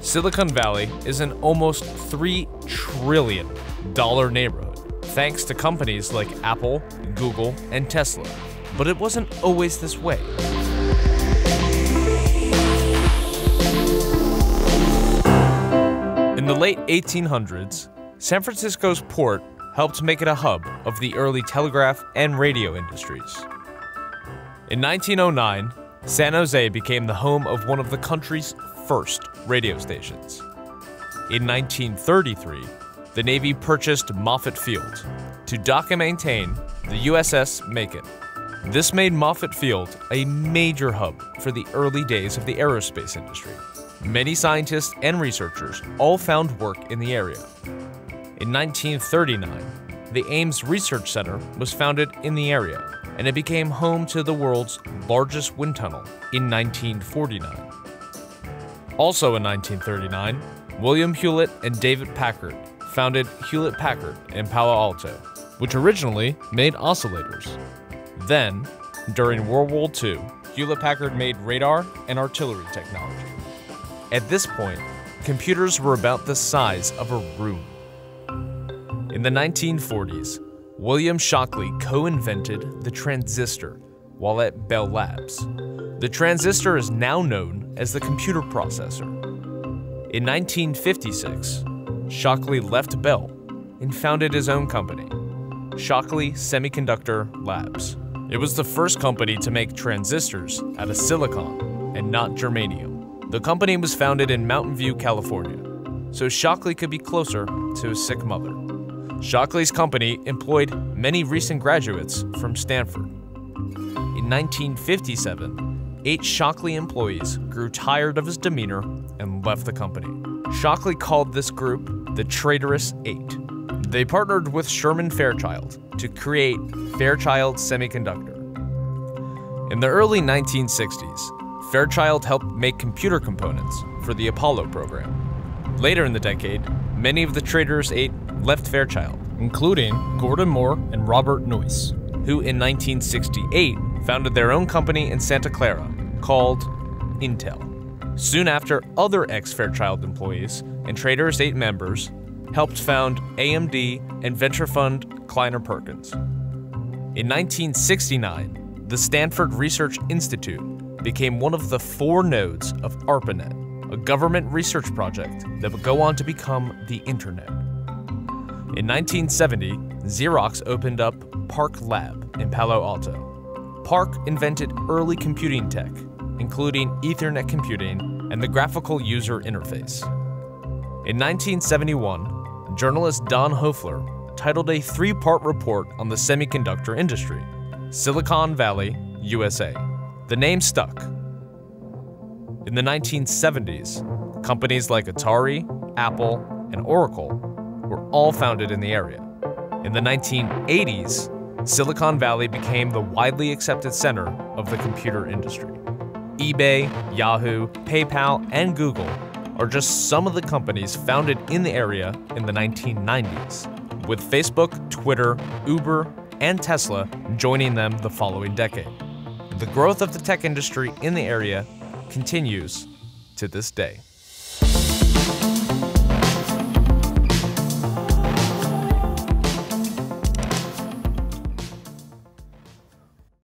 Silicon Valley is an almost $3 trillion neighborhood, thanks to companies like Apple, Google, and Tesla. But it wasn't always this way. In the late 1800s, San Francisco's port helped make it a hub of the early telegraph and radio industries. In 1909, San Jose became the home of one of the country's first radio stations. In 1933, the Navy purchased Moffett Field to dock and maintain the USS Macon. This made Moffett Field a major hub for the early days of the aerospace industry. Many scientists and researchers all found work in the area. In 1939, the Ames Research Center was founded in the area, and it became home to the world's largest wind tunnel in 1949. Also in 1939, William Hewlett and David Packard founded Hewlett-Packard in Palo Alto, which originally made oscillators. Then, during World War II, Hewlett-Packard made radar and artillery technology. At this point, computers were about the size of a room. In the 1940s, William Shockley co-invented the transistor while at Bell Labs. The transistor is now known as the computer processor. In 1956, Shockley left Bell and founded his own company, Shockley Semiconductor Labs. It was the first company to make transistors out of silicon and not germanium. The company was founded in Mountain View, California, so Shockley could be closer to his sick mother. Shockley's company employed many recent graduates from Stanford. In 1957, 8 Shockley employees grew tired of his demeanor and left the company. Shockley called this group the Traitorous 8. They partnered with Sherman Fairchild to create Fairchild Semiconductor. In the early 1960s, Fairchild helped make computer components for the Apollo program. Later in the decade, many of the Traitorous 8 left Fairchild, including Gordon Moore and Robert Noyce, who in 1968 founded their own company in Santa Clara called Intel. Soon after, other ex-Fairchild employees and Traitorous 8 members helped found AMD and venture fund Kleiner Perkins. In 1969, the Stanford Research Institute became one of the 4 nodes of ARPANET, a government research project that would go on to become the Internet. In 1970, Xerox opened up PARC Lab in Palo Alto. PARC invented early computing tech, including Ethernet computing and the graphical user interface. In 1971, journalist Don Hoefler titled a 3-part report on the semiconductor industry, Silicon Valley, USA. The name stuck. In the 1970s, companies like Atari, Apple, and Oracle were all founded in the area. In the 1980s, Silicon Valley became the widely accepted center of the computer industry. eBay, Yahoo, PayPal, and Google are just some of the companies founded in the area in the 1990s, with Facebook, Twitter, Uber, and Tesla joining them the following decade. The growth of the tech industry in the area continues to this day.